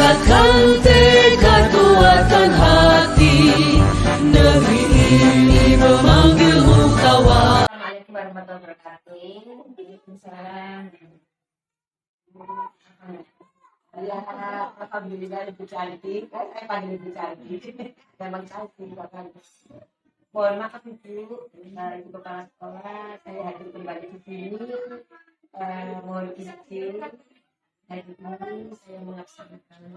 Tingkatkan tekad, kuatkan hati, negeri ini memanggilmu kawan. Assalamualaikum warahmatullahi wabarakatuh. Waalaikumsalam. Ya, alhamdulillah ibu cantik. Saya panggil ibu cantik. Memang cantik bahkan. Mohon maaf ibu, ibu kepala sekolah. Saya hadir kembali di sini. Mohon izin. Hari ini saya melaksanakan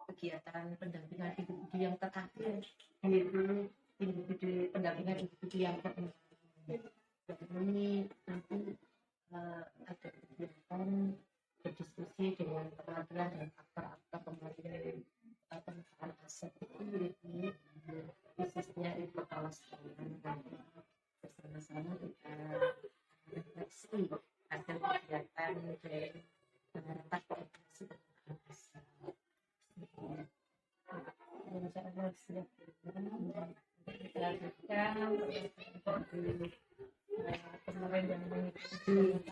kegiatan pendampingan ibu-ibu yang terakhir, yaitu ibu-ibu pendampingan ibu-ibu yang keenam. Ini nanti ada kegiatan berdiskusi dengan perwakilan dan aktor-aktor pembagian pemetaan aset itu, khususnya ibu kepala sekolah. Bersama-sama kita refleksi hasil kegiatan dari rapat koordinasi pemetaan aset. Insyaallah siap kita lanjutkan kemarin yang mengikuti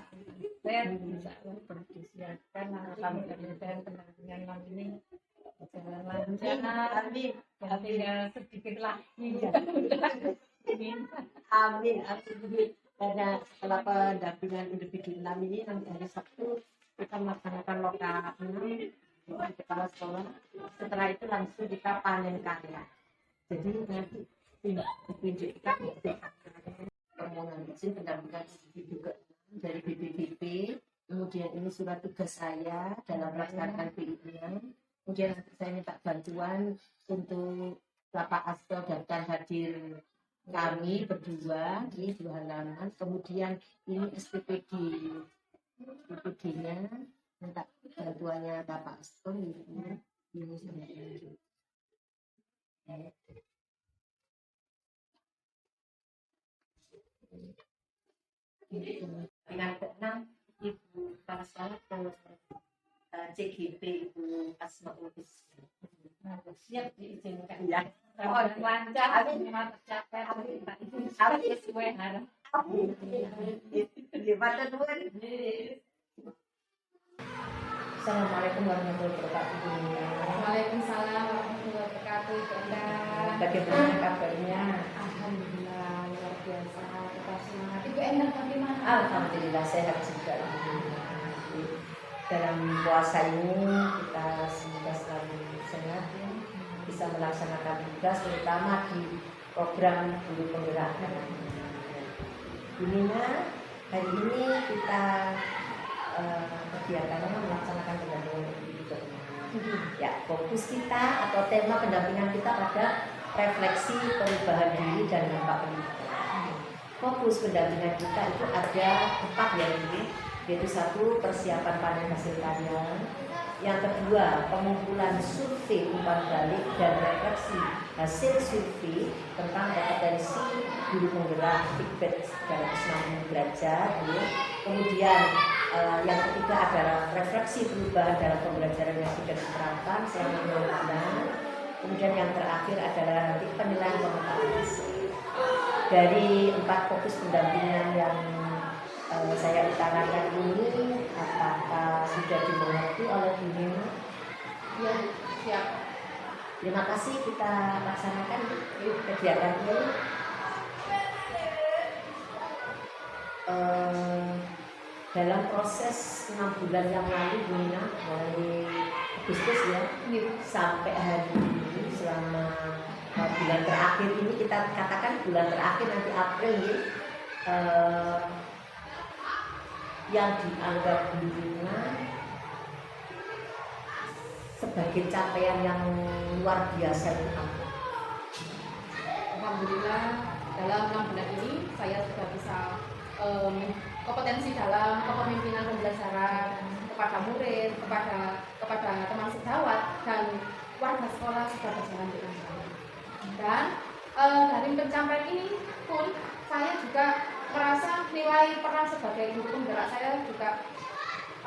saya insyaallah bersiapkan kami dan pendampingan malam ini berjalan lancar. Amin. Tinggal sedikit lagi. Amin. Amin. Karena setelah pendampingan individu 6 ini nanti hari Sabtu kita melaksanakan loka 6 di kepala sekolah. Setelah itu langsung kita panen karya. Jadi nanti ditunjukkan permohonan izin pendampingan individu dari BPPP. Kemudian ini surat tugas saya dalam melaksanakan PI-nya. Kemudian nanti saya minta bantuan untuk Bapak Asto daftar hadir kami berdua di 2 halaman. Kemudian ini SPPD-nya minta bantuannya Bapak Asto ini sampai dengan ke-6 Ibu Kepala Sekolah ke CGP Ibu Asmaul Husni. Siap diizinkan ya. Lancar, semua tercapai. Amin sesuai harapan. Assalamualaikum warahmatullahi wabarakatuh. Waalaikumsalam warahmatullahi wabarakatuh. Bagaimana kabarnya? Alhamdulillah luar biasa. Tetap semangat. Ibu Endang bagaimana? Alhamdulillah sehat juga. Dalam puasa ini kita semoga selalu sehat ya, bisa melaksanakan tugas terutama di program guru penggerak. Dimana hari ini kita kegiatannya melaksanakan pendampingan individu. Ya, fokus kita atau tema pendampingan kita pada refleksi perubahan diri dan dampak pendidikan. Fokus pendampingan kita itu ada 4 yaitu 1 persiapan panen hasil karya, yang kedua pengumpulan survei umpan balik dan refleksi hasil survei tentang kompetensi guru penggerak feedback 360 derajat. Kemudian yang ketiga adalah refleksi perubahan dalam pembelajaran yang sudah diterapkan selama 6 bulan. Kemudian yang terakhir adalah nanti penilaian pemetaan hasil. Dari 4 fokus pendampingan yang saya utarakan ini, apakah sudah dimengerti oleh Bu Nina? Ya, siap. Terima kasih, kita laksanakan kegiatan ini. Dalam proses 6 bulan yang lalu Bu Nina, mulai Agustus ya, sampai hari ini selama bulan terakhir ini, kita katakan bulan terakhir nanti April ya, yang dianggap Bu Nina sebagai capaian yang luar biasa itu apa? Alhamdulillah dalam 6 bulan ini saya sudah bisa kompetensi dalam kepemimpinan pembelajaran kepada murid, kepada teman sejawat dan warga sekolah sudah berjalan dengan baik. Dan dari pencapaian ini pun saya juga merasa nilai peran sebagai guru penggerak saya juga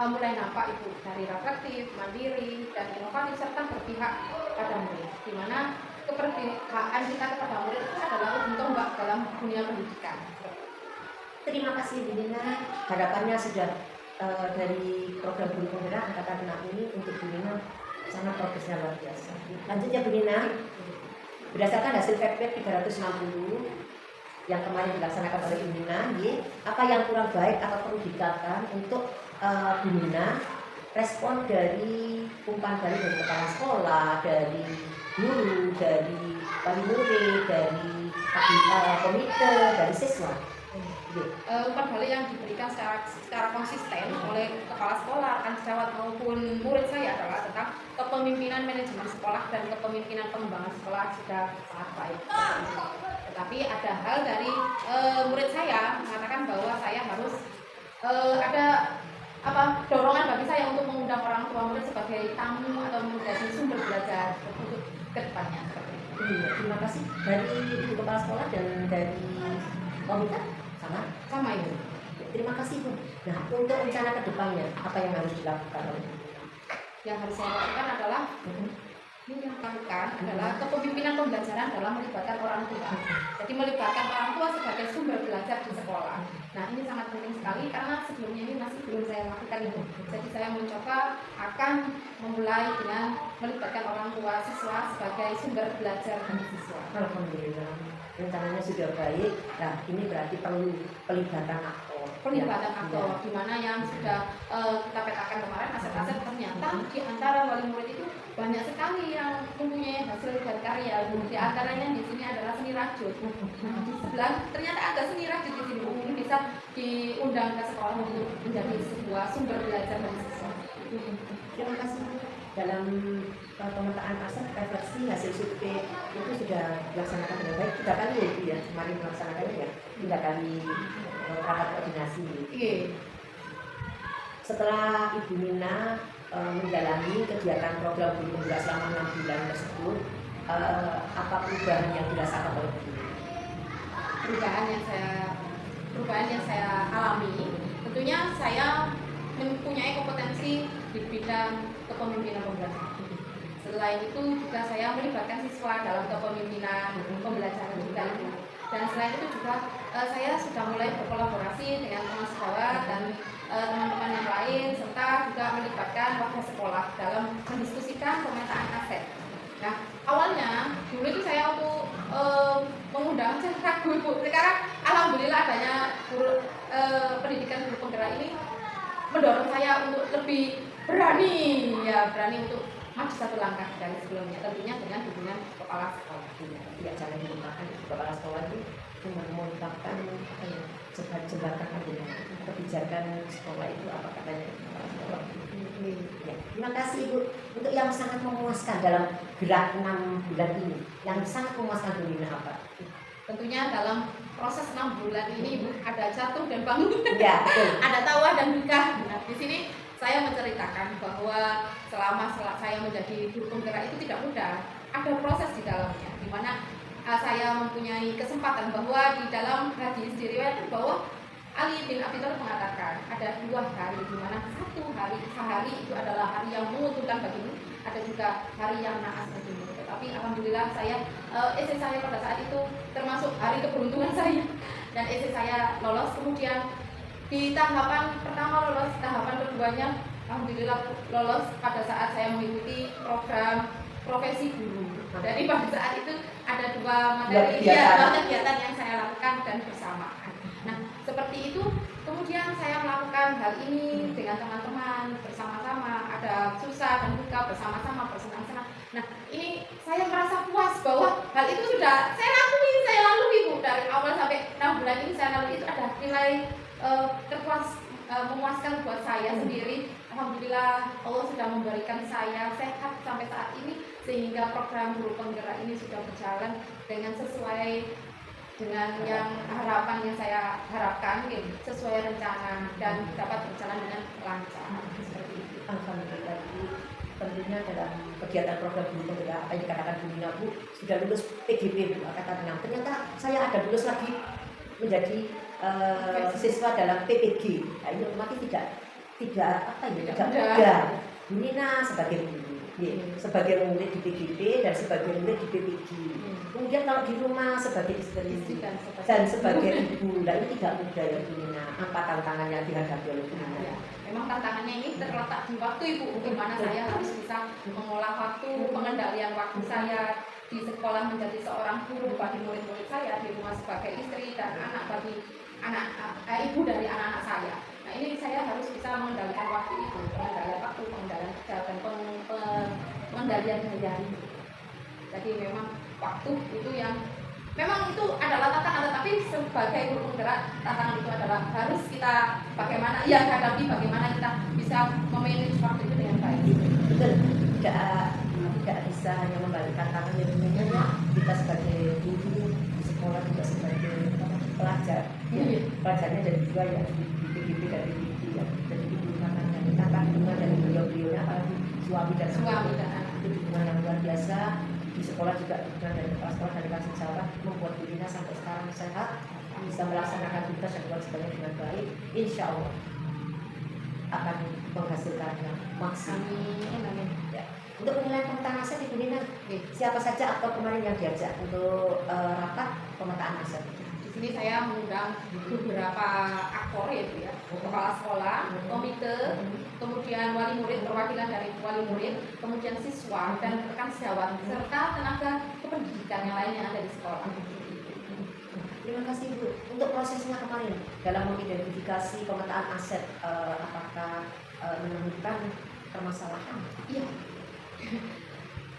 mulai nampak itu dari reflektif, mandiri, dan inovatif serta berpihak pada murid. Di mana keberpihakan kita kepada murid itu adalah ujung tombak dalam dunia pendidikan. Terima kasih Bu Nina. Harapannya sudah dari program guru penggerak angkatan 6 ini untuk Bu Nina sangat progresnya luar biasa. Lanjut ya Bu Nina. Berdasarkan hasil FEPED 360 yang kemarin dilaksanakan oleh Bu Nina, apa yang kurang baik atau perlu ditingkatkan untuk Bu Nina? Respon dari umpan balik dari kepala sekolah, dari guru, dari wali murid, dari komite, dari siswa. Umpan balik yang diberikan secara konsisten oleh kepala sekolah, rekan sejawat maupun murid saya adalah tentang kepemimpinan manajemen sekolah dan kepemimpinan pengembangan sekolah sudah sangat baik. Tetapi ada hal dari murid saya mengatakan bahwa saya harus ada dorongan bagi saya untuk mengundang orang tua murid sebagai tamu atau menjadi sumber belajar untuk kedepannya. Terima kasih dari Ibu Kepala Sekolah dan dari komite sama Ibu. Terima kasih Bu. Nah, untuk rencana kedepannya apa yang harus dilakukan oleh Ibu? Yang harus saya lakukan adalah kepemimpinan pembelajaran dalam melibatkan orang tua. Jadi melibatkan orang tua sebagai sumber belajar di sekolah. Nah, ini sangat penting sekali karena sebelumnya ini masih belum saya lakukan itu. Jadi saya mencoba akan memulai dengan melibatkan orang tua siswa sebagai sumber belajar bagi siswa. Alhamdulillah, rencananya sudah baik. Nah, ini berarti perlu pelibatan aktor. Di mana yang sudah kita petakan kemarin aset-aset ternyata di antara wali murid itu banyak sekali yang mempunyai hasil dari karya. Di antaranya di sini adalah seni rajut. Di sebelah ternyata ada seni rajut di sini. Ini bisa diundang ke sekolah untuk menjadi sebuah sumber belajar bagi siswa. Terima kasih. Dalam pemetaan aset refleksi hasil survei itu sudah dilaksanakan dengan baik. 3 kali ya Ibu ya, kemarin melaksanakannya ya, 3 kali rapat koordinasi. Setelah Ibu Nina menjalani kegiatan program guru penggerak selama 6 bulan tersebut, apa perubahan yang dirasakan oleh Ibu Nina? Perubahan yang saya alami, tentunya saya mempunyai kompetensi di bidang kepemimpinan pembelajaran. Selain itu juga saya melibatkan siswa dalam kepemimpinan pembelajaran juga. Dan selain itu juga saya sudah mulai berkolaborasi dengan teman sejawat dan teman-teman yang lain, serta juga melibatkan warga sekolah dalam mendiskusikan pemetaan aset. Nah, awalnya dulu itu saya untuk mengundang ragu Bu. Sekarang alhamdulillah adanya pendidikan guru penggerak ini mendorong saya untuk lebih berani untuk maju satu langkah dari sebelumnya, tentunya dengan dukungan kepala sekolah. Ya, jangan dilupakan kepala sekolah itu merupakan jembatan kebijakan sekolah itu apa katanya kepala sekolah. Ya, terima kasih Ibu untuk yang sangat memuaskan dalam gerak 6 bulan ini. Yang sangat memuaskan Bu Nina apa? Tentunya dalam proses 6 bulan ini Ibu ada jatuh dan bangun, ya, ada tawa dan duka. Nah, di sini saya menceritakan bahwa selama saya menjadi guru penggerak itu tidak mudah. Ada proses di dalamnya, di mana saya mempunyai kesempatan bahwa di dalam hadis diriwayatkan bahwa Ali bin Abi Thalib mengatakan ada 2 hari, di mana sehari itu adalah hari yang menguntungkan bagimu, ada juga hari yang naas bagimu. Tetapi alhamdulillah essay saya pada saat itu termasuk hari keberuntungan saya, dan essay saya lolos. Kemudian di tahapan pertama lolos, tahapan keduanya alhamdulillah lolos pada saat saya mengikuti program profesi guru. Jadi pada saat itu ada 2 materi kegiatan yang saya lakukan dan bersamaan. Nah, seperti itu kemudian saya melakukan hal ini dengan teman-teman bersama-sama, ada susah dan duka bersama-sama, bersenang-senang. Nah, ini saya merasa puas bahwa hal itu sudah saya lalui Bu. Dari awal sampai 6 bulan ini saya lalui, itu ada nilai memuaskan buat saya sendiri. Alhamdulillah Allah sudah memberikan saya sehat sampai saat ini, sehingga program guru penggerak ini sudah berjalan dengan sesuai dengan yang harapan yang saya harapkan, sesuai rencana dan dapat berjalan dengan lancar seperti itu. Alhamdulillah Bu, tentunya dalam kegiatan program guru penggerak apa yang dikatakan Bu Nina Bu sudah lulus PGP Bu, angkatan 6. Ternyata saya ada lulus lagi menjadi siswa dalam PPG. Nah, ini otomatis tidak mudah. Bu Nina sebagai guru sebagai murid di PGP dan sebagai murid di PPG. Kemudian kalau di rumah sebagai istri dan sebagai ibu, nah ini tidak mudah ya Bu Nina. Apa tantangan yang dihadapi oleh Bu Nina? Ya, memang tantangannya ini terletak di waktu Ibu. Bagaimana saya harus bisa mengolah waktu, pengendalian waktu saya di sekolah menjadi seorang guru bagi murid-murid saya, di rumah sebagai istri dan anak bagi ibu dari anak-anak saya. Nah ini saya harus bisa mengendalikan waktu itu, pengendalian waktu, pengendalian kerja dan pengendalian hari. Jadi memang waktu itu yang memang itu adalah tantangan, tapi sebagai guru penggerak tantangan itu adalah harus kita bagaimana ya hadapi, bagaimana kita bisa memanage waktu itu dengan baik. Betul, tidak bisa hanya membalikan tangan yang sebenarnya kita sebagai guru di sekolah juga sebagai pelajar. Pelajarnya dari dua ya, di PGP dan di PPG ya. Jadi ibu rumah tangga kita kan hubungan dari beliau-beliaunya apalagi suami dan anak itu hubungan yang luar biasa. Di sekolah juga hubungan dari kepala sekolah dari kasih jawab membuat Bu Nina sampai sekarang sehat, bisa melaksanakan tugas dan kewajibannya dengan baik. Insya Allah akan menghasilkan yang maksimal. Amin. Ya. Untuk penilaian pemetaan aset Ibu Nina, siapa saja atau kemarin yang diajak untuk rapat pemetaan aset? Di sini saya mengundang beberapa aktor yaitu ya, kepala sekolah, komite, kemudian wali murid, perwakilan dari wali murid, kemudian siswa dan rekan sejawat serta tenaga kependidikan yang lain yang ada di sekolah. Terima kasih Bu. Untuk prosesnya kemarin dalam mengidentifikasi pemetaan aset, apakah menemukan permasalahan? Iya.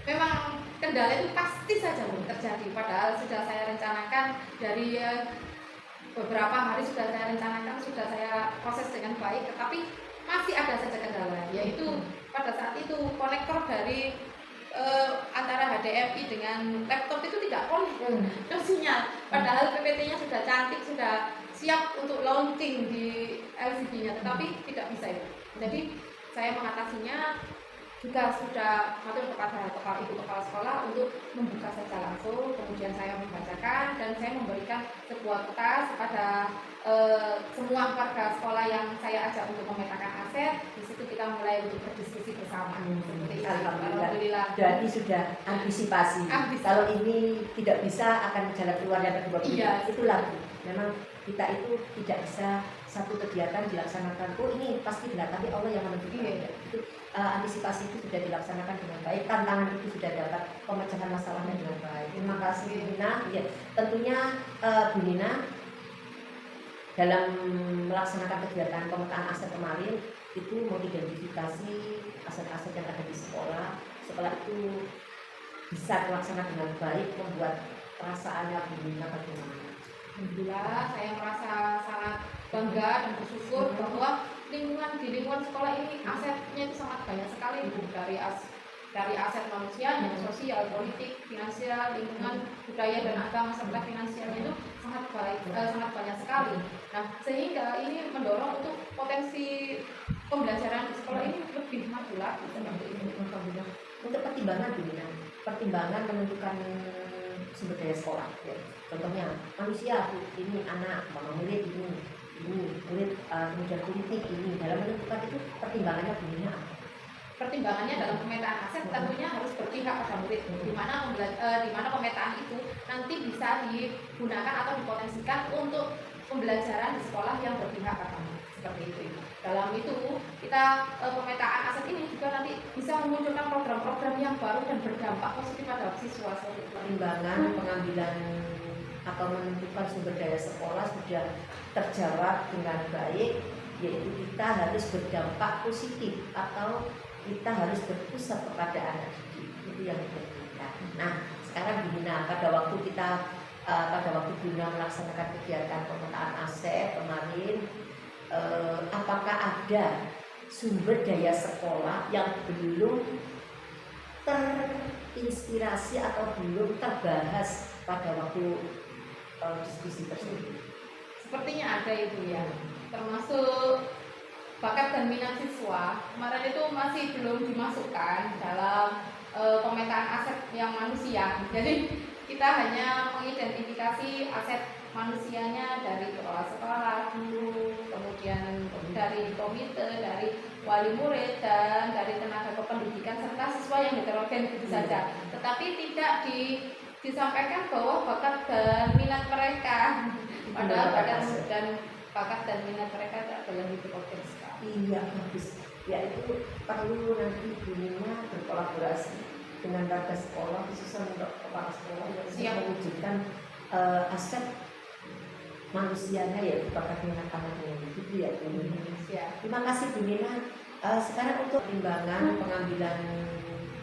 Memang kendala itu pasti saja Bu terjadi. Padahal sudah saya rencanakan dari beberapa hari sudah saya rencanakan, sudah saya proses dengan baik, tetapi masih ada saja kendala, yaitu pada saat itu konektor dari antara HDMI dengan laptop itu tidak connect, sinyal. Padahal PPT-nya sudah cantik, sudah siap untuk launching di LCD-nya, tetapi tidak bisa itu. Jadi saya mengatasinya juga sudah matur kepada kepala sekolah untuk membuka saja langsung, kemudian saya membacakan dan saya memberikan sebuah kertas kepada semua warga sekolah yang saya ajak untuk memetakan aset. Di situ kita mulai untuk berdiskusi bersama. Seperti itu. Alhamdulillah. Jadi sudah antisipasi. Kalau ini tidak bisa akan jalan keluar yang kedua. Iya. Itulah memang kita itu tidak bisa satu kegiatan dilaksanakan. Oh ini pasti benar, tapi Allah yang menentukan. Iya. Itu antisipasi itu sudah dilaksanakan dengan baik, tantangan itu sudah dapat pemecahan masalahnya dengan baik. Terima kasih Bu Nina. Ya, tentunya Bu Nina dalam melaksanakan kegiatan pemetaan aset kemarin itu mengidentifikasi aset-aset yang ada di sekolah. Setelah itu bisa dilaksanakan dengan baik, membuat perasaannya Bu Nina bagaimana? Alhamdulillah, saya merasa sangat bangga dan bersyukur bahwa di lingkungan sekolah ini asetnya itu sangat banyak sekali, dari aset manusia, sosial, politik, finansial, lingkungan, budaya dan agama serta finansialnya itu sangat banyak sekali. Nah, sehingga ini mendorong untuk potensi pembelajaran di sekolah ini lebih maju lagi seperti ini. Untuk pertimbangan Bu Nina, pertimbangan menentukan sumber daya sekolah. Ya. Contohnya manusia ini anak, murid ini murid, kemudian politik ini dalam menentukan itu pertimbangannya Bu Nina. Pertimbangannya dalam pemetaan aset tentunya harus berpihak pada murid, di mana pemetaan itu nanti bisa digunakan atau dipotensikan untuk pembelajaran di sekolah yang berpihak pada murid, seperti itu. Dalam itu kita pemetaan aset ini juga nanti bisa memunculkan program-program yang baru dan berdampak positif pada siswa. Pertimbangan pengambilan atau menentukan sumber daya sekolah sudah terjawab dengan baik, yaitu kita harus berdampak positif atau kita harus berpusat kepada anak didik. Itu yang kita. Nah, sekarang Bu Nina, pada waktu Bu Nina melaksanakan kegiatan pemetaan aset kemarin, apakah ada sumber daya sekolah yang belum terinspirasi atau belum terbahas pada waktu diskusi tersebut? Sepertinya ada itu ya, termasuk bakat dan minat siswa kemarin itu masih belum dimasukkan dalam pemetaan aset yang manusia. Jadi kita hanya mengidentifikasi aset manusianya dari kepala sekolah, guru, kemudian dari komite, dari wali murid dan dari tenaga kependidikan serta siswa yang heterogen gitu saja. Tetapi tidak disampaikan bahwa bakat dan minat mereka. Padahal bakat dan minat mereka adalah heterogen sekali. Iya, bagus. Ya itu perlu nanti Bunina berkolaborasi dengan warga sekolah, khususnya untuk kepala sekolah yang bisa mewujudkan aset manusianya, yaitu bakat minat anaknya. Gitu ya, Bu. Terima kasih Bu Nina. Sekarang untuk timbangan pengambilan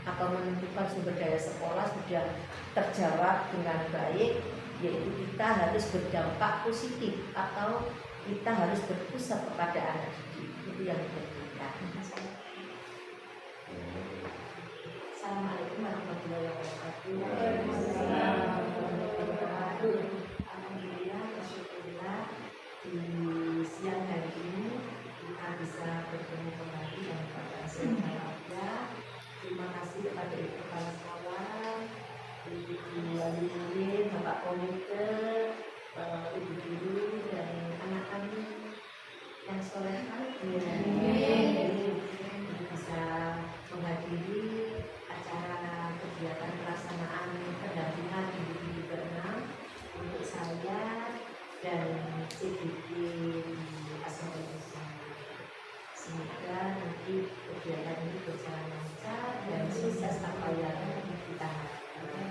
atau menentukan sumber daya sekolah sudah terjawab dengan baik, yaitu kita harus berdampak positif atau kita harus berpusat kepada anak didik. Itu yang kita. Assalamualaikum warahmatullahi wabarakatuh. Alhamdulillah, bersyukurlah di siang hari ini kita bisa bertemu kembali dan pada semuanya. Terima kasih kepada Ibu Kepala Sekolah, Ibu Wali Murid, Bapak Komite, Ibu Guru dan anak kami yang soleh bisa menghadiri acara kegiatan pelaksanaan pendampingan individu ke-6 untuk saya dan CGP Asosiasi. Semoga nanti kegiatan ini berjalan lancar dan sukses apa yang kita harapkan.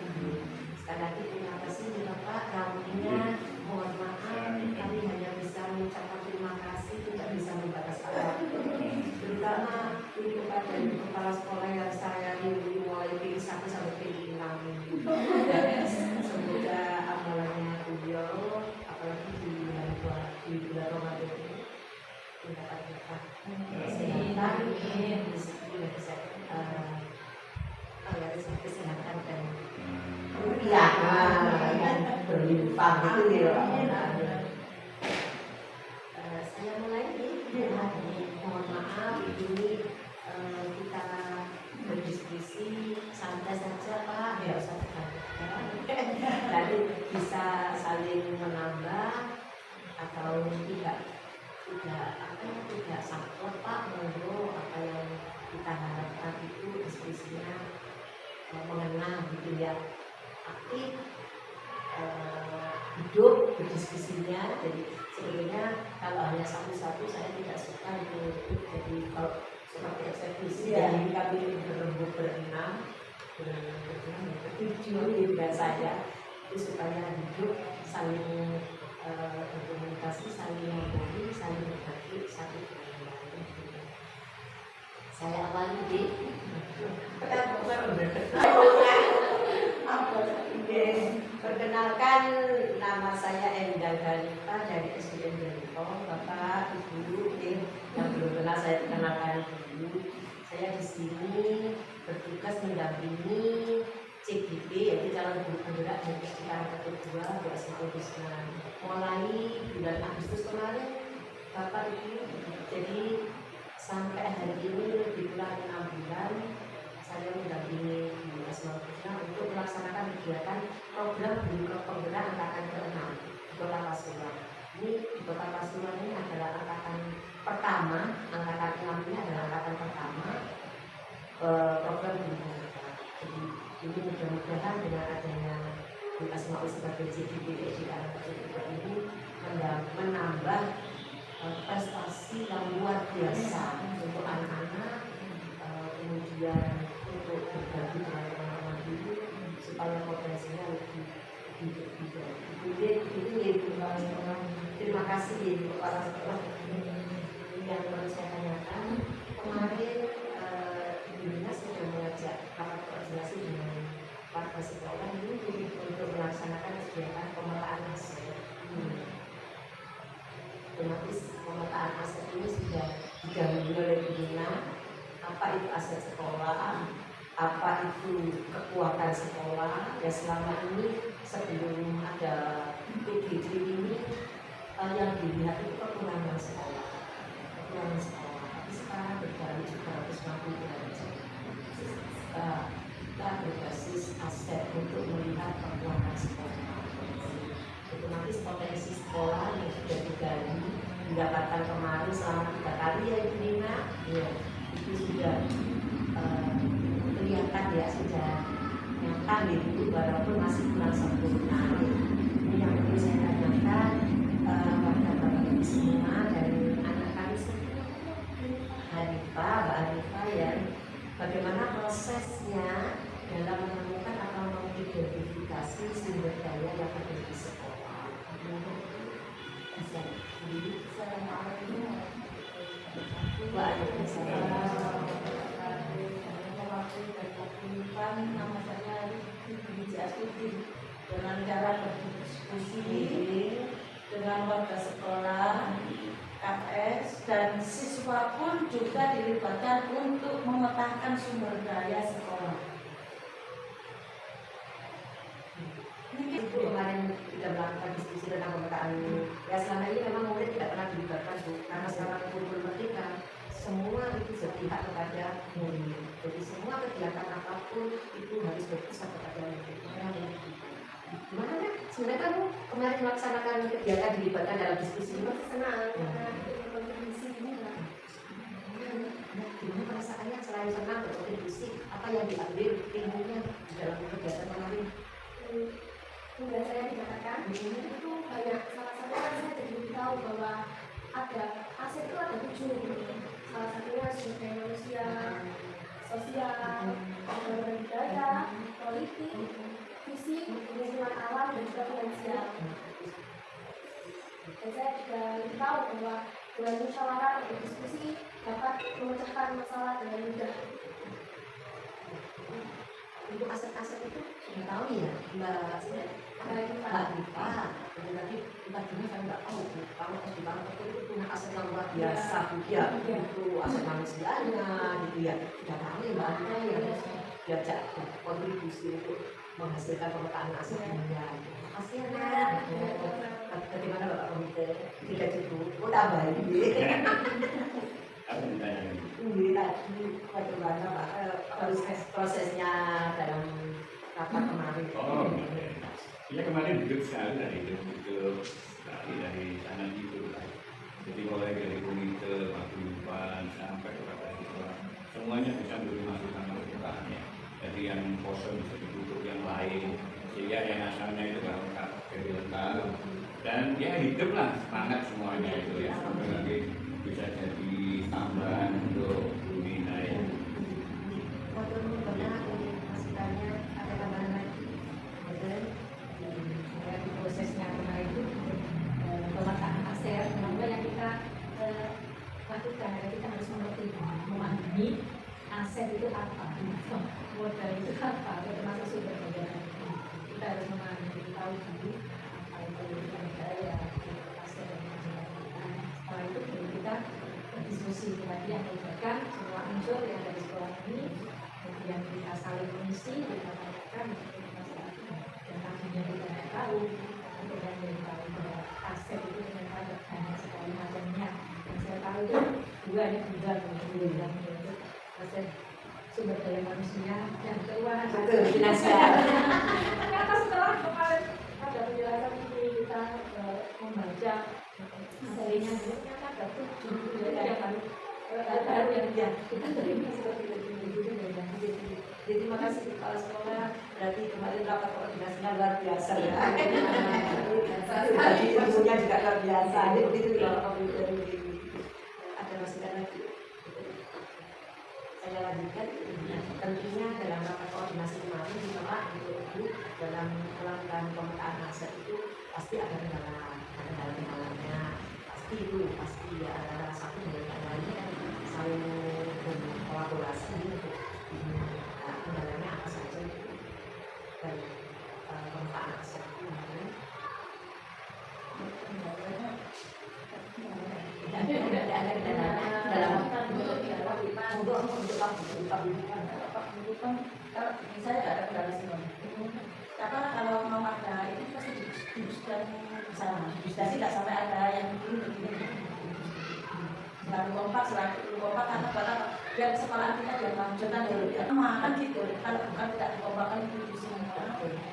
Sekali lagi terima kasih Bapak, ramunya mohon maaf kami hanya bisa mengucapkan terima kasih, tidak bisa membatas apa. Terutama ini kepada Ibu Kepala Sekolah yang saya rindu mulai P1 sampai P6. Semoga amalannya beliau, apalagi di bulan Ramadan ini mendapat berkah kesehatan, kesehatan dan rupiah berlimpah gitu ya. Saya mulai mohon maaf ini kita berdiskusi santai saja Pak, nggak usah tegang. Jadi bisa saling menambah atau tidak sakit Pak, monggo apa yang kita harapkan itu diskusinya mengenal gitu ya, aktif, hidup berdiskusinya. Jadi sebenarnya kalau hanya satu-satu saya tidak suka itu. Jadi kalau seperti eksekusi jadi kami berenam bertujuh dengan saya itu supaya hidup saling berkomunikasi, saling menghargai, saling berbagi satu dengan lain. Saya awali di perkenalkan, nama saya Endang Hanifah dari SDN Delipo. Bapak, Ibu, yang belum kenal saya kenalkan dulu. Saya di sini bertugas mendampingi CGP, yaitu calon guru penggerak dari sekitar kedua Bisma. Mulai bulan Agustus kemarin, Bapak Ibu, jadi sampai hari ini lebih kurang 6 bulan saya mendampingi Bu Asma untuk melaksanakan kegiatan program guru penggerak angkatan ke-6 di Kota Pasuruan. Ini di Kota Pasuruan ini adalah angkatan pertama, angkatan 6 ini adalah angkatan pertama program guru penggerak. Jadi ini mudah-mudahan dengan adanya Bu Asma sebagai CGP di anak ini menambah prestasi yang luar biasa untuk anak-anak, kemudian untuk berbagi dengan teman-teman dulu supaya potensinya lebih terima kasih Ibu Kepala Sekolah. Yang perlu saya tanyakan, kemarin Ibu Dinas sudah mengajak rapat koordinasi dengan warga sekolah ini untuk melaksanakan kegiatan pemetaan aset. Otomatis pemetaan aset ini sudah diganggu oleh Ibu Dina. Apa itu aset sekolah? Apa itu kekuatan sekolah? Ya selama ini sebelum ada PGJ ini yang dilihat itu kekurangan sekolah. Tapi sekarang berbalik juga 150 derajat. Kita berbasis aset untuk melihat kekuatan sekolah. Otomatis potensi sekolah yang sudah digali mendapatkan kemarin selama 3 kali ya Ibu Nina, Ya, itu sudah kelihatan ya, sudah nyata gitu, walaupun masih kurang sempurna. Ini yang perlu saya tanyakan pada Bapak Ibu semua dari anak kami semua, Hanifah, Mbak Hanifah ya, bagaimana prosesnya dalam menemukan atau mengidentifikasi sumber daya yang ada di sekolah. Nama saya Biji Astuti, dengan cara berdiskusi dengan warga sekolah, KS, dan siswa pun juga dilibatkan untuk memetakan sumber daya sekolah. Itu kemarin kita melakukan diskusi tentang pemetaan. Ya selama ini memang murid tidak pernah dilibatkan Bu, karena sekarang kurikulum merdeka semua itu berpihak kepada murid. Jadi semua kegiatan apapun itu harus berpusat kepada murid. Gimana kan? Sebenarnya kan kemarin melaksanakan kegiatan dilibatkan dalam diskusi itu senang. Gimana perasaannya selain senang berkontribusi? Apa yang diambil ilmunya di dalam kegiatan kemarin? Tugas saya dikatakan itu banyak, salah satunya kan saya jadi tahu bahwa ada aset itu ada 7, salah satunya sumber daya manusia, sosial, budaya, politik, fisik, lingkungan alam, dan juga finansial. Dan saya juga lebih tahu bahwa dengan musyawarah atau diskusi dapat memecahkan masalah dengan mudah. Untuk aset-aset itu sudah tahu ya Mbak Hanifah. Tapi tadinya saya nggak tahu kalau di Bangka itu punya aset yang luar biasa ya, itu aset manusianya gitu ya. Sudah tahu ya Mbak Hanifah ya, diajak kontribusi untuk menghasilkan pemetaan aset dunia. Makasih ya Nak. Bagaimana Bapak Komite? Tidak cukup, oh tambahin. Apa ditanya? Ini tadi bagaimana Pak prosesnya dalam rapat kemarin? Oh, ya kemarin hidup sekali dari dari sana itu. Jadi mulai dari komite, paguyuban sampai kepada siswa, semuanya bisa memberi masukan masukannya. Jadi yang kosong bisa ditutup yang lain, sehingga yang asalnya itu lengkap, jadi lengkap. Dan ya hiduplah semangat semuanya itu ya. Nanti bisa jadi tambahan untuk nilai. Betul, benar. Masukannya ada tambahan lagi. Betul. Dari prosesnya kemarin itu pemetaan aset, namanya yang kita lakukan, kita harus mengerti, memahami aset itu apa, modal itu apa, termasuk sumber daya. Kita harus memahami, tahu dulu apa itu sumber daya, aset dan lain-lain. Setelah itu baru kita berdiskusi tadi yang melibatkan semua unsur yang ada di sekolah ini, kemudian kita saling mengisi, kita tanyakan dan akhirnya kita tahu kemudian dari tahu bahwa aset itu ternyata banyak sekali macamnya. Yang saya tahu itu dua kemudian yaitu aset sumber daya manusia dan keuangan. Betul, finansial. Ternyata setelah kemarin ada penjelasan itu kita membaca hasilnya ternyata ada 7 yang baru yang kita terima seperti itu. Jadi terima kasih kepala sekolah. Berarti kemarin rapat koordinasinya luar biasa ya. Tadi ilmunya juga luar biasa. Jadi begitu ya Bapak Ibu dari ada masukan lagi. Saya lanjutkan. Tentunya dalam rapat koordinasi kemarin juga Pak Ibu dalam melakukan pemetaan aset itu pasti ada kendala-kendalanya. Pasti itu pasti ya, ada satu dengan yang lainnya kan saling berkolaborasi untuk kendalanya apa saja itu dan pemetaan aset itu tidak ada kendalanya dalam Saya tidak ada kendala semua. Karena kalau mau ada itu pasti didiskusikan bersama. Diskusi tidak sampai ada yang begini. Selalu kompak karena biar sekolahan kita biar lanjutan ya kan gitu. Kalau bukan tidak dikompakkan itu di semua.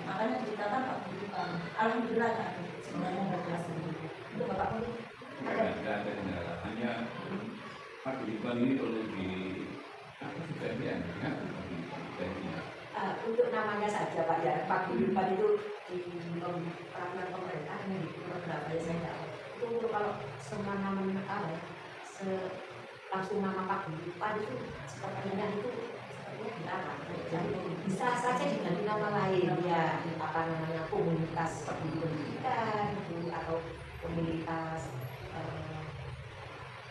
Makanya dicatat Pak Bukan. Alhamdulillah kan sebenarnya berkelas itu. Untuk Bapak Putri. Tidak ada kendala, hanya paguyuban ini perlu di apa sebagian ya sebagian. Untuk namanya saja Pak ya, paguyuban itu di peraturan pemerintah ini di beberapa ya saya tahu. Itu untuk kalau semua namanya apa ya, langsung nama paguyuban itu sepertinya dilarang. Jadi bisa saja diganti nama lain ya, apa namanya komunitas pendidikan gitu, atau komunitas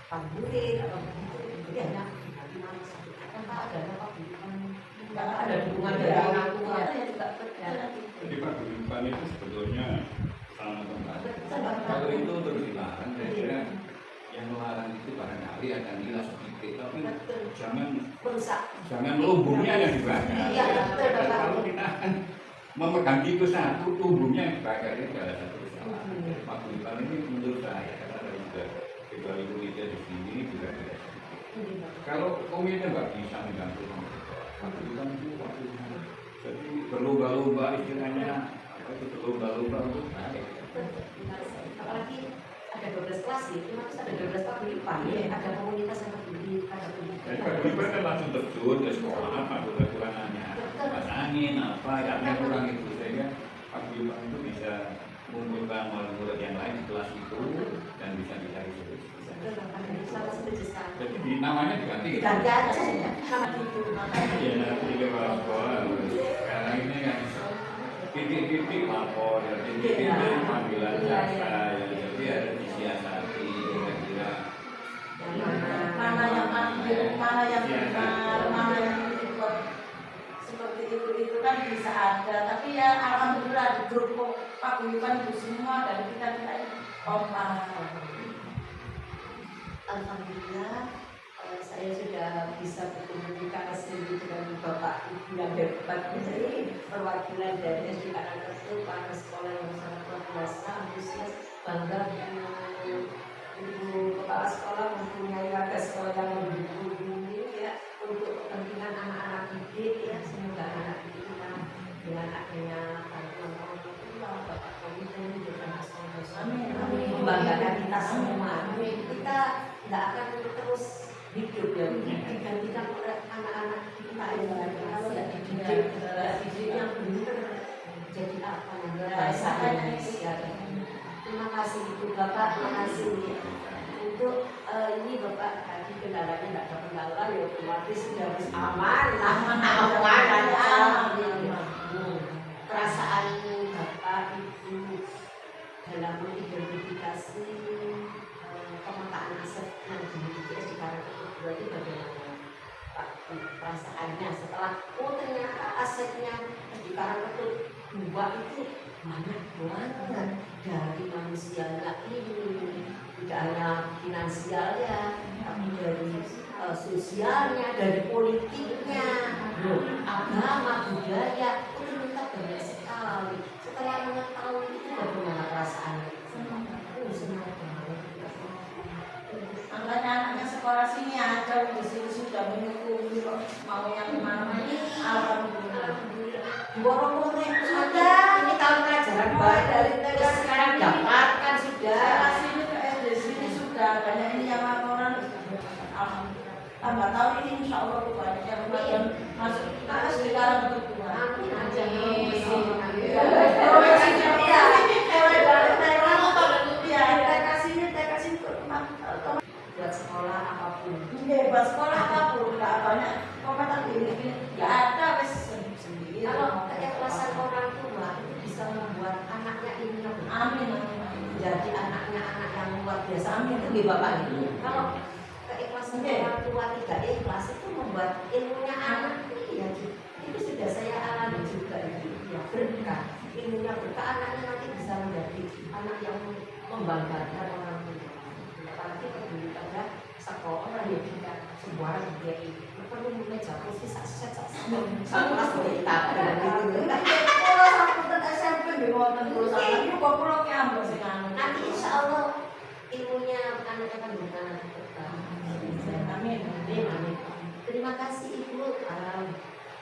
pamburit atau begitu. Jadi hanya diganti nama satu. Tanpa ada nama paguyuban, tanpa ada dukungan dari orang tua. Itu juga betul. Jadi paguyuban itu sebetulnya sama tempat. Kalau itu terus dilarang, saya kira yang melarang itu barangkali akan hilang sedikit, tapi jangan Merusak. lumbungnya yang dibakar. Iya, betul, Bapak. Kalau kita akan memegang itu satu, lumbungnya yang dibakar itu adalah satu kesalahan. Jadi paguyuban ini menurut saya, karena ada juga kecuali komite di sini juga tidak sedikit. Kalau komite nggak bisa menggantungkan paguyuban itu paguyuban. Jadi berlomba-lomba istilahnya, apa itu berlomba-lomba untuk baik. Apalagi ada 12 kelas gitu, terus ada 12 paguyuban, ada komunitas yang peduli, ada Jadi paguyuban kan langsung terjun ke sekolah, apa kekurangannya, kipas angin, apa yang kurang itu, sehingga paguyuban itu bisa mengumpulkan murid-murid yang lain di kelas itu dan bisa dicari solusi. Sangat setuju sekali. Jadi namanya diganti. Ganti aja ya, nama itu. Iya, nanti ke kepala sekolah. Sekarang ini kan titik-titik lapor, ya, titik-titik panggilan jaksa, ya, jadi ada disiasati, kira-kira. Mana yang ambil, mana yang benar, mana yang dibuat seperti itu kan bisa ada. Tapi ya alhamdulillah di grup paguyuban itu semua dari kita ini kompak. Alhamdulillah saya sudah bisa berkomunikasi dengan Bapak Ibu yang hebat ini, perwakilan dari SD Karangkerto, para sekolah yang sangat luar biasa, antusias, bangga Ibu Kepala Sekolah mempunyai warga sekolah yang mendukung ini ya untuk kepentingan anak-anak didik ya, semoga anak didik kita dengan adanya bantuan orang tua, Bapak Komite ini juga membanggakan kita semua. Kita tidak akan terus hidup ya, digantikan oleh anak-anak kita yang didik yang benar jadi apa yang bahasa Indonesia. Terima kasih Ibu Bapak, terima kasih untuk ini Bapak tadi kendalanya tidak ada kendala ya otomatis sudah harus aman, perasaan Bapak Ibu dalam mengidentifikasi pemetaan aset yang dimiliki SD Karangkerto berarti bagaimana Pak perasaannya setelah ternyata asetnya SD Karangkerto 2 itu banyak banget dari manusianya ini, tidak hanya finansialnya tapi dari sosialnya, dari politiknya, agama, budaya itu ternyata banyak sekali. Setelah mengetahui itu bagaimana perasaannya? Senang banget. Makanya anaknya sekolah sini ada di sini sudah menyukuri mau yang mana ini alhamdulillah. Borong-borong sudah, ini tahun pelajaran baru dari TK sekarang dapatkan sudah. Sini ke SD sini sudah banyak ini yang laporan. Alhamdulillah. Tambah tahun ini insya Allah banyak yang masuk ke SD Karangkerto. Amin aja. Buat sekolah apapun. Buat sekolah apapun nggak banyak komentar gini nggak ada wes sendiri. Kalau keikhlasan orang tua itu bisa membuat anaknya ini Amin. jadi anaknya anak yang luar biasa. Amin itu Bapak itu. Kalau keikhlasan orang tua tidak ikhlas itu membuat ilmunya anak ya itu sudah saya alami juga itu ya berkah ilmunya berkah anaknya nanti bisa menjadi anak yang membanggakan orang tua. Apalagi peduli pada sekolah ya kita sebuah dia itu perlu meja kursi set sama kita gitu. Kalau sampai SMP di wonten perusahaan itu kok pulau ki ambek sing anu. Nanti insya Allah ilmunya anak akan berkah. Amin. Amin. Terima kasih Ibu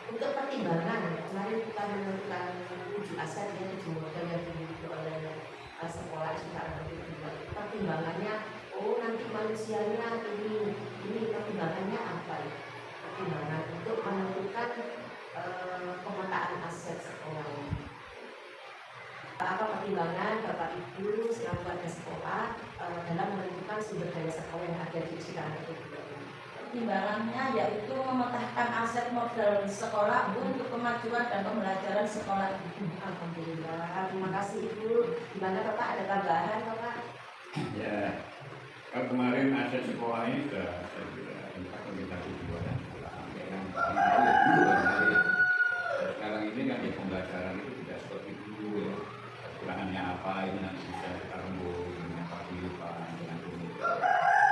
untuk pertimbangan kemarin kita menentukan 7 aset yang 7 model yang dimiliki oleh sekolah sekarang itu pertimbangannya oh nanti manusianya ini tentang pemetaan aset sekolah. Apa pertimbangan Bapak Ibu selaku warga sekolah dalam menentukan sumber daya sekolah yang ada di sekitar itu? Pertimbangannya yaitu memetakan aset modal sekolah untuk kemajuan dan pembelajaran sekolah. Alhamdulillah, terima kasih Ibu. Gimana Bapak, ada tambahan Bapak? Ya, kalau kemarin aset sekolah ini sudah saya kira kita tujuan sampaikan dulu kan. Sekarang ini kan ya pembelajaran itu tidak seperti dulu ya. Kekurangannya apa ini nanti bisa kita rembuk dengan paguyuban dengan komunitas.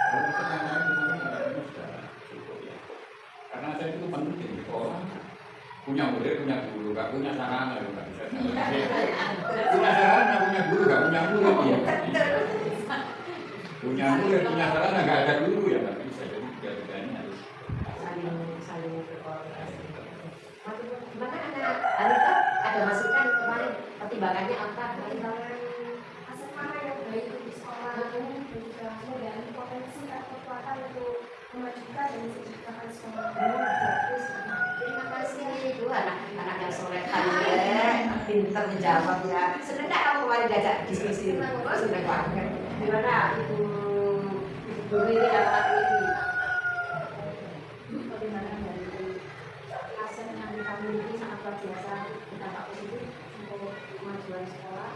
Kalau sekarang itu sudah cukup ya. Karena aset itu penting sekolah. Punya murid, punya guru, gak punya sarana, gak bisa. Punya sarana, punya guru, gak punya murid ya. Punya murid, punya sarana, gak ada guru ya, gak bisa. Jadi tiga-tiganya harus saling berkoordinasi. Gimana anak Anita, ada masukan kemarin pertimbangannya apa? Pertimbangan aset mana yang baik untuk sekolah dan juga menggali potensi dan kekuatan untuk memajukan dan mensejahterakan sekolah. Bagus. Terima kasih Ibu, anak-anak yang solehan ya, pintar menjawab ya. Senang gak kamu kemarin diajak diskusi? Oh, senang banget. Gimana Ibu Guru ini dapat ini? Pertimbangan dari aset yang kita miliki sangat luar biasa, berdampak positif untuk kemajuan sekolah.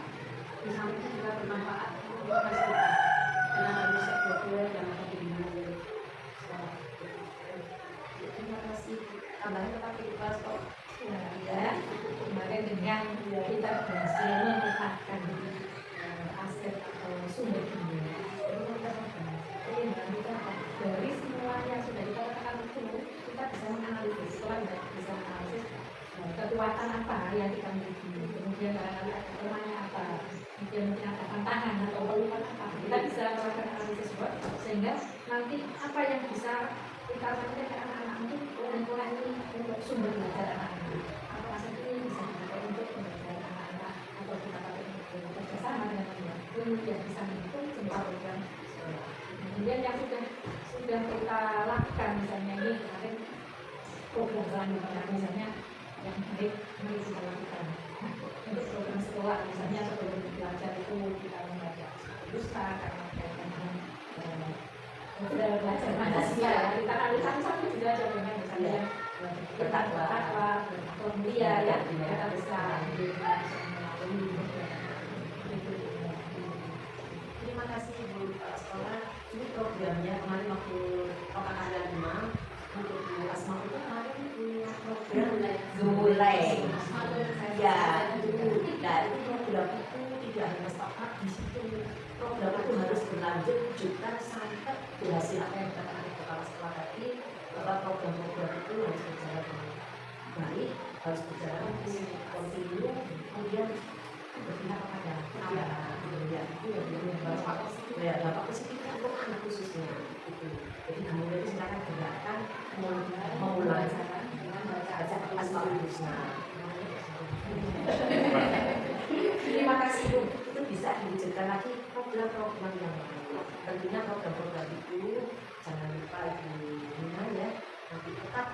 Di samping itu juga bermanfaat untuk kita dengan bermusik belajar dan pembinaan dari sekolah. Terima kasih. Tambahan Bapak Ibu kelas kok? Ya, kemarin dengan kita berhasil menetapkan aset atau sumber daya. Jadi kita dari semua yang sudah kita katakan itu, kita bisa menganalisis, sekolah bisa menganalisis kekuatan apa yang kita miliki, kemudian barangkali ada kelemahannya apa, kemudian mungkin ada tantangan atau peluang apa. Kita bisa melakukan analisis sehingga nanti apa yang bisa kita lakukan ke anak-anak mungkin pola ini untuk sumber belajar anak-anak. Atau aset ini bisa dipakai untuk pembelajaran anak-anak atau kita pakai untuk bekerjasama dengan guru yang bisa mendukung semua program sekolah. Kemudian yang sudah kita lakukan misalnya ini kemarin program selanjutnya misalnya yang baik mari kita lakukan. Nah, untuk program sekolah misalnya sebelum belajar itu kita membaca dusta karena berkaitan dengan belajar Pancasila. Kita alihkan sampai juga dengan misalnya bertakwa, bermulia ya, kita bisa melalui Terima kasih Ibu Kepala Sekolah. Ini programnya kemarin waktu ada 5 untuk Bu Asma itu kemarin punya program Zulai. Ya, nah itu program itu tidak hanya stop di situ. Program itu harus berlanjut lanjutkan sampai berhasil apa yang dikatakan Ibu Kepala Sekolah tadi, bahwa program-program itu harus berjalan dengan baik, harus berjalan kontinu, kemudian berpihak kepada anak ya itu ya dampak positifnya untuk anak khususnya itu. Jadi kemudian itu silakan gerakan memulai dengan baca Asmaul Husna. Terima kasih Bu, itu bisa diwujudkan lagi program-program yang lain. Tentunya program-program itu jangan lupa Ibu Nina ya, nanti tetap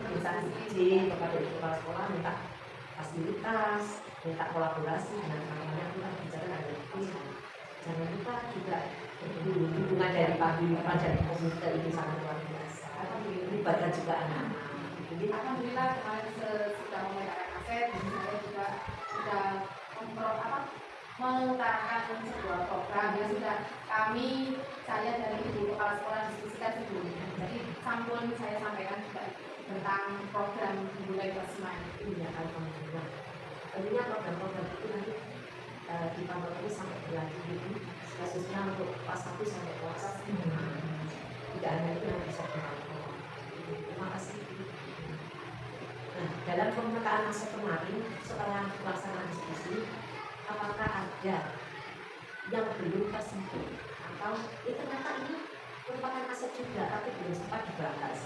minta izin kepada Ibu Kepala Sekolah, minta fasilitas, minta kolaborasi dengan teman-teman kita bicara ada itu. Jangan lupa juga dukungan dari paguyuban dan komunitas ini sangat luar biasa. Melibatkan juga anak-anak. Jadi alhamdulillah kemarin sudah memetakan aset, dan saya juga sudah mengutarakan sebuah program yang sudah saya dari Ibu Kepala Sekolah diskusikan sebelumnya. Jadi sampun saya sampaikan juga tentang program mulai kelas 9 Ini ya alhamdulillah. Tentunya program-program itu nanti dipantau terus sampai berlanjut ini, khususnya untuk kelas 1 sampai kelas 5. Tidak hanya itu yang bisa dipantau. Terima kasih. Nah, dalam pemetaan aset kemarin setelah pelaksanaan diskusi, apakah ada yang belum tersentuh atau ternyata ini merupakan aset juga tapi belum sempat dibahas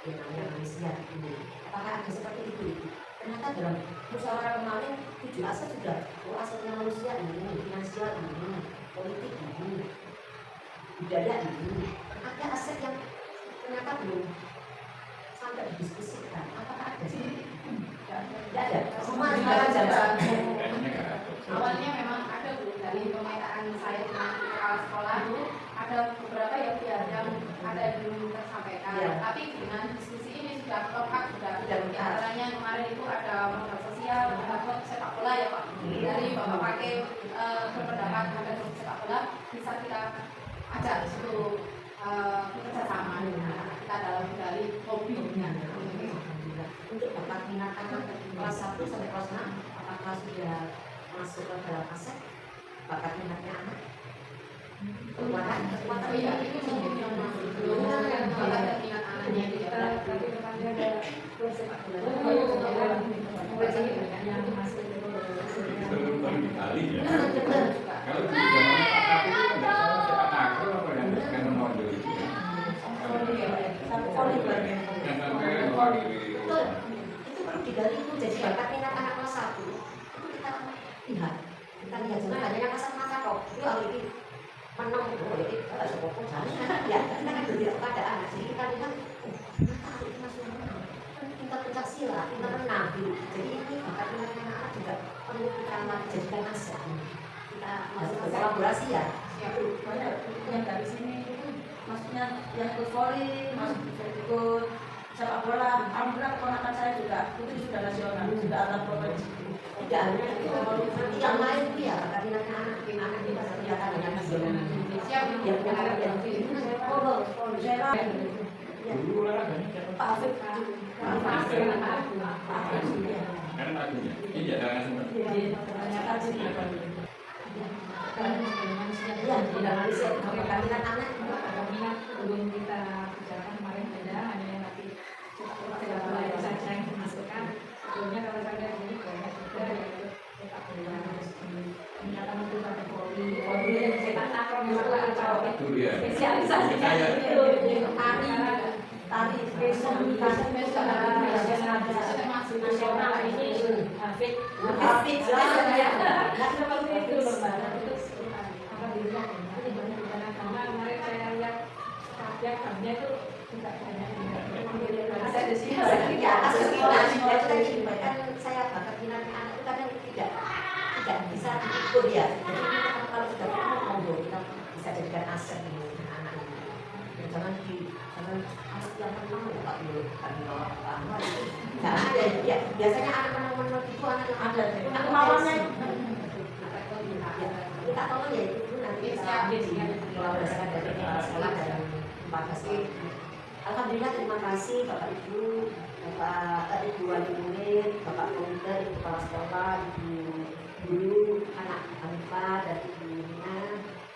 yang namanya manusia ini? Apakah ada seperti itu? Ternyata dalam musyawarah kemarin 7 aset sudah, asetnya manusia ini, finansial ini, politik ini, budaya ini. Ada aset yang ternyata belum sampai didiskusikan. Apakah ada sih. Tidak ada. Semua Iya, sekarang jam ada. 1. Kayaknya nggak ada. Awalnya memang ada Bu, dari pemetaan saya dengan kepala sekolah itu ada beberapa yang ada yang belum tersampaikan. Iya. Tapi dengan diskusi ini sudah lengkap, sudah Sudah lengkap. diantaranya kemarin itu ada modal sosial, ada sepak bola ya Pak. Dari Bapak Pakai berpendapat ada grup sepak bola bisa kita ajak di situ bekerja sama kita dalam dari hobinya. Untuk bakat minat anak kelas 1 sampai kelas 6, apakah sudah masuk ke dalam aset bakat minatnya anak? Kekuatan Oh iya, itu belum masuk. Belum ada minat anaknya itu ya. Tapi depannya ada klub sepak bola. Yang masuk ke Baru dikali ya. Kalau di zaman Pak Tapi itu nggak salah sepak takraw apa yang kan menonjol itu ya. Satu kali bagian. Yang sampai mewakili. Betul. Itu perlu digali itu jadi bakat minat anak kelas 1. Itu kita lihat. Kita lihat jangan hanya yang kasat mata kok. Itu hari ini menang itu, ini kalau sokong jangan. Ya, kita kan bergerak pada anak. Jadi kita lihat, oh, ternyata hari ini masih menang. Kita pencak silat, kita menang. Gitu. Jadi ini bakat minat anak juga perlu kita jadikan aset. Kita masuk kolaborasi ya. Banyak yang dari sini itu maksudnya yang ikut voli, masuk ikut sepak bola. Alhamdulillah keponakan saya juga itu sudah nasional, sudah antar provinsi. Tidak hanya itu, nanti yang lain itu ya bakat minat anak kita kelihatan dengan nasional. Siap, Yang punya bakat yang Saya Dulu olahraganya siapa? Pak Afif. Karena lagunya. Iya, jangan sempat. Ya, tidak manusia, bakat minat anak. ada minat belum kita bicarakan kemarin ada hanya nanti sepak bola itu saja yang dimasukkan. Sebelumnya kalau saya lihat ini banyak juga yang ikut sepak bola, terus minatan untuk pada voli, sepak takraw misalnya atau Dulu ya. spesialisasi Saya itu tari, nasional ini Hafid Hafid, seperti itu loh Mbak. Terus alhamdulillah ini banyak di sana karena kemarin saya lihat kajian kajian itu tidak banyak Saya di sini di atas sekolah. Ya, itu tadi kan saya bakat minatnya anak itu kadang tidak bisa diukur ya. Jadi kita kalau sudah ketemu monggo kita bisa jadikan aset di anak ini. Dan jangan anak yang menang tak dulu kan apa itu. Nah, ada ya biasanya anak menang itu anak yang ada. punya Kemauannya kita tolong ya itu dulu nanti kita kolaborasikan dari kepala sekolah dan lembaga sekolah. Alhamdulillah terima kasih Bapak Ibu, Ibu wali murid, Bapak komite, Ibu kepala sekolah, Ibu guru, anak Hanifah dan Ibu Nina.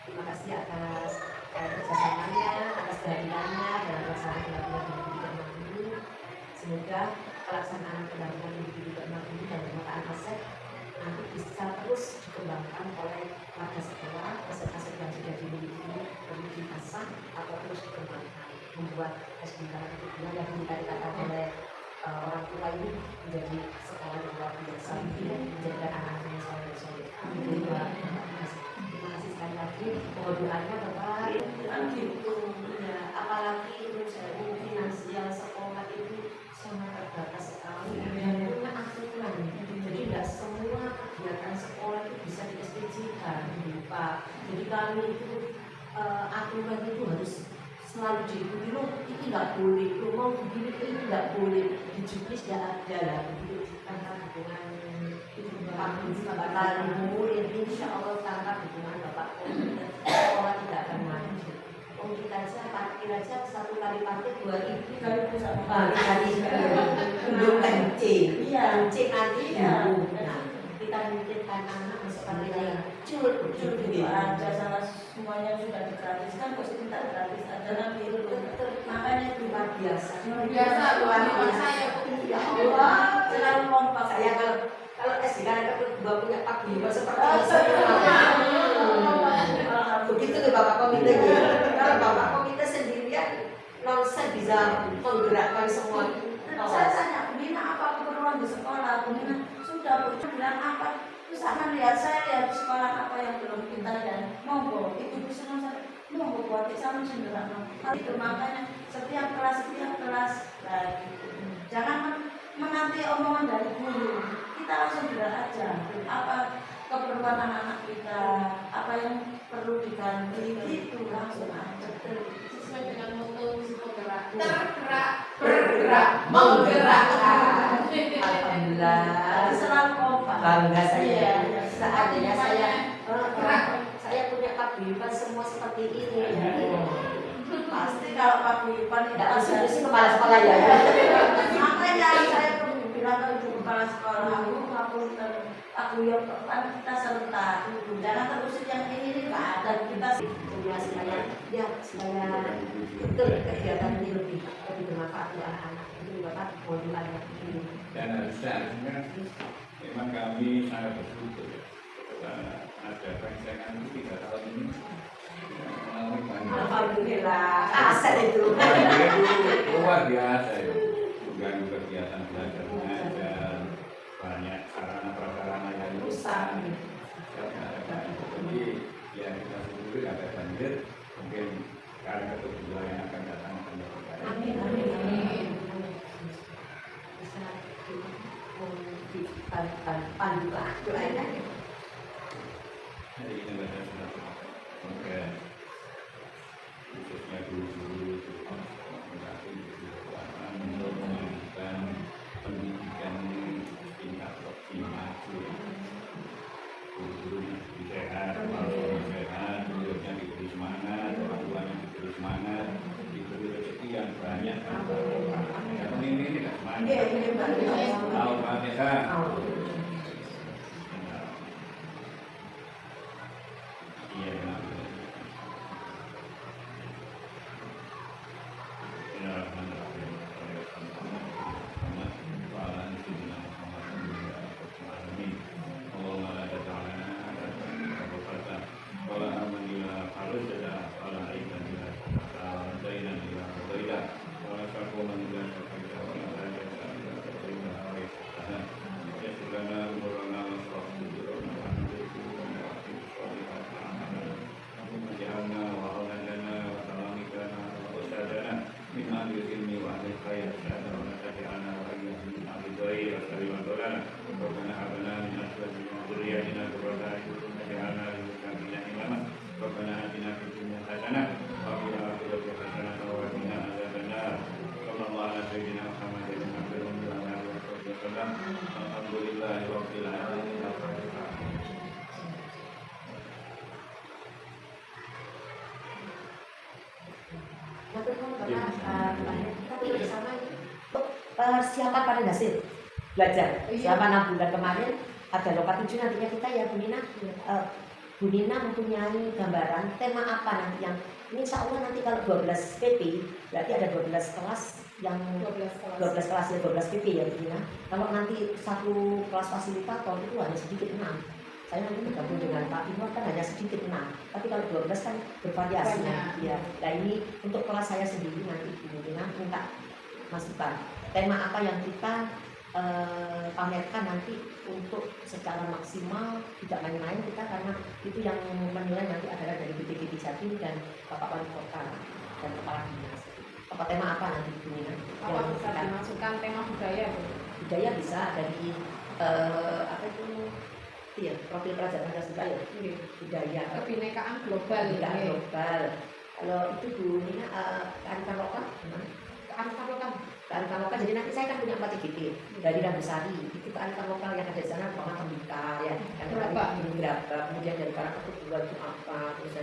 Terima kasih atas kerjasamanya, atas kehadirannya dalam pelaksanaan pendampingan pendidikan ini. Semoga pelaksanaan pendampingan pendidikan ini dan pemetaan aset nanti bisa terus dikembangkan oleh warga sekolah, aset-aset yang sudah dimiliki perlu diasah atau terus dikembangkan, membuat SDK itu yang dikatakan oleh orang tua ini menjadi sekolah yang luar biasa, menjadikan anak-anaknya soleh-soleh. Terima kasih sekali lagi. Mohon doanya Bapak. Ya, apalagi menjadi finansial sekolah itu sangat terbatas sekali dan punya aturan. Jadi tidak semua kegiatan sekolah itu bisa di-SPJ-kan, Pak. Jadi kami itu aturan itu harus selalu diikuti. Loh, ini nggak boleh. Loh, mau begini ini nggak boleh. Di juknis nggak ada lah. Begitu tanpa dukungan Bapak Kali murid, insya Allah tanpa dukungan Bapak Komite sekolah tidak akan maju. Kita aja parkir aja 1 kali parkir 2.000 kali belum kencing. Kencing nanti dulu. Nah, kita memikirkan anak masuk parkir lain. Cur gitu aja sama semuanya sudah digratiskan, kok minta gratis aja nanti itu makanya itu luar biasa. Luar biasa, luar biasa ya Bu. Ya Allah, selalu kompak saya kalau SDK itu gua punya Pak Bima seperti begitu tuh Bapak Komite ya. Kalau Bapak Komite sendirian nonsen bisa menggerakkan semua. saya tanya Bina apa keperluan di sekolah, Bina sudah bilang apa, terus akan lihat saya ya di sekolah apa yang belum kita dan monggo itu bisa monggo buat sama sederhana itu makanya setiap kelas nah, jangan nanti omongan dari guru, kita langsung gerak aja. Apa keperluan anak-anak kita, apa yang perlu diganti, itu langsung aja. Sesuai dengan moto psikogerak, tergerak, bergerak, menggerakkan. Alhamdulillah. Jadi selalu kompak. Bangga saya. Iya. Seandainya saya punya paguyuban semua seperti ini. Pasti kalau paguyuban itu Tidak ada. usah kepala sekolah ya. Makanya saya perlu bilang ke ibu kepala sekolah, paguyuban kan kita serentak. Jangan terusir yang ini nggak ada kita. Supaya betul kegiatan ini lebih bermanfaat untuk anak-anak. Itu bermanfaat modul anak ini. Dan harusnya memang kami sangat bersyukur ya, karena ada rangsangan 3 tahun ini mengalami banyak. Alhamdulillah. Aset itu. Itu luar biasa ya, mengganggu kegiatan belajar mengajar, banyak sarana prasarana yang rusak. Jadi ya kita syukuri ada banjir, mungkin karena kedua yang akan datang akan dapat. Amin. Amin. Bisa dipandu doanya. Jadi kita baca surat semoga khususnya guru-guru untuk memajukan pendidikan tingkat optimal. Guru-guru yang sehat, orang sehat, muridnya diberi semangat, orang tuanya diberi semangat, diberi rezeki yang banyak. Yang ini tidak semangat. Al-Fatihah. Persiapan pada hasil belajar selama 6 bulan kemarin ada loka 7 nantinya kita ya Bu Nina mempunyai gambaran tema apa nanti yang ini insya Allah nanti kalau 12 PP berarti ada 12 kelas yang 12 kelas ya 12 PP ya Bu Nina. Kalau nanti satu kelas fasilitator itu hanya sedikit 6. Saya nanti bergabung dengan Pak Timo kan hanya sedikit 6. Tapi kalau 12 kan bervariasi ya. Nah ini untuk kelas saya sendiri nanti Bu Nina minta masukan. Tema apa yang kita pamerkan nanti untuk secara maksimal tidak main-main kita karena itu yang menilai nanti adalah dari BPKB Jatim dan Bapak Wali Kota dan Kepala Dinas. Apa tema apa nanti Bu Nina? Apa bisa dimasukkan tema budaya? Budaya bisa dari apa itu ya profil pelajaran budaya budaya Kebinekaan global. kebinekaan global. Kalau itu Bu Nina kearifan lokal gimana? Kearifan lokal. Kearifan lokal, jadi nanti saya kan punya 4 TGT dari Rambusari, itu kearifan lokal yang ada di sana Bapak Tembika ya, berapa, kemudian dari Karangkutub 2 itu apa, terus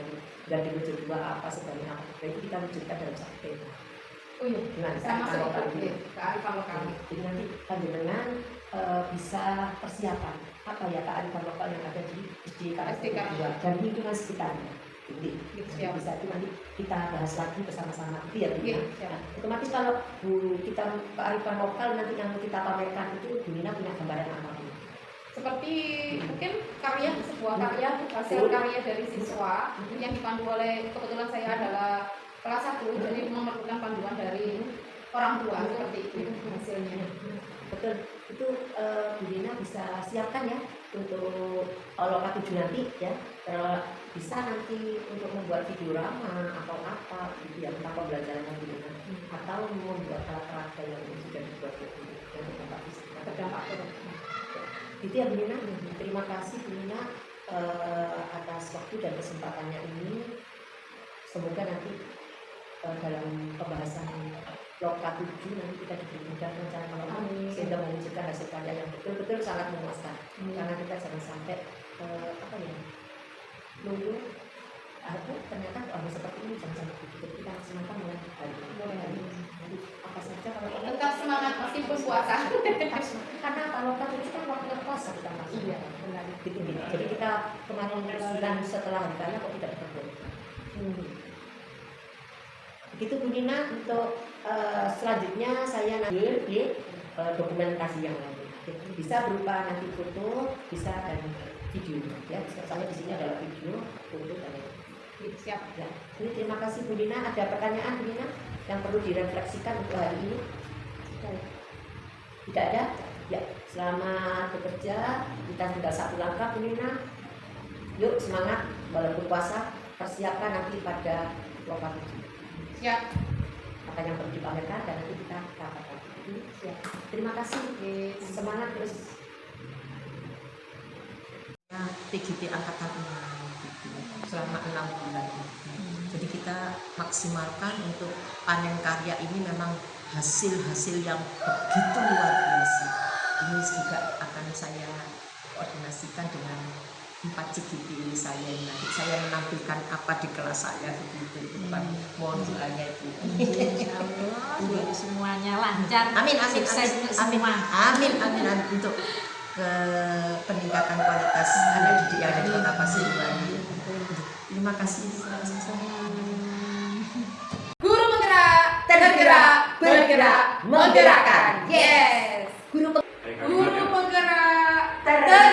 dari Bojo 2 apa, sebenarnya apa, itu kita wujudkan dalam satu tema. Oh iya, Dengan sama kearifan lokal itu kearifan lokal. Jadi nanti panjenengan bisa persiapan apa ya kearifan lokal yang ada di SD Karangkutub 2 dan lingkungan sekitarnya. Jadi bisa itu nanti kita bahas lagi bersama-sama itu ya Bu Nina. Nah, otomatis kalau kita kearifan lokal nanti yang kita pamerkan itu Bu Nina punya gambaran apa Bu? Seperti mungkin karya sebuah karya hasil karya dari siswa yang dipandu oleh kebetulan saya adalah kelas 1 jadi memerlukan panduan dari orang tua seperti itu hasilnya. Betul, itu Bu Nina bisa siapkan ya untuk loka 7 nanti ya. bisa nanti untuk membuat video rama atau apa gitu ya tentang pembelajaran Bu Nina, atau membuat alat-alat yang sudah dibuat itu yang berdampak fisik Berdampak buruk. itu ya Bu Nina. Terima kasih Bu Nina atas waktu dan kesempatannya ini. Semoga nanti dalam pembahasan Loka 7 nanti kita diberikan rencana sehingga mewujudkan hasil karya yang betul-betul sangat memuaskan. Karena kita jangan sampai apa ya, nunggu aku ternyata harus seperti ini, jangan sampai begitu. Kita maksimalkan mulai hari ini. Jadi apa saja kalau Tetap semangat meskipun puasa. karena kalau kan itu kan waktu puasa kita masuk. Iya, benar. Gitu. Jadi kita kemarin bulan setelah hari raya kok tidak diperbolehkan. Begitu Bu Nina. Untuk selanjutnya saya ambil di dokumentasi yang lain. Bisa berupa nanti foto, bisa dan video. Ya, saya di sini adalah video, foto dan Siap. ya. Ini terima kasih Bu Nina. Ada pertanyaan Bu Nina yang perlu direfleksikan untuk hari ini? Tidak ada? Ya, selamat bekerja. Kita tinggal satu langkah Bu Nina. Yuk semangat walaupun puasa, persiapkan nanti pada Loka 7. Siap. Apa yang perlu dipamerkan dan nanti kita rapat lagi. Siap. Terima kasih. Semangat terus. PGT Angkatan 6 selama 6 bulan. Jadi kita maksimalkan untuk panen karya ini memang hasil-hasil yang begitu luar biasa. Ini juga akan saya koordinasikan dengan 4 CGT saya yang nanti saya menampilkan apa di kelas saya begitu. Mohon doanya itu. Insya Allah semuanya lancar. Amin, Sukses untuk semua. amin untuk ke peningkatan kualitas anak didik yang ada di Kota Pasuruan. Terima kasih. Guru menggerak, tergerak, bergerak, menggerakkan. Yes. Kayak kalimat Guru yang menggerak, tergerak,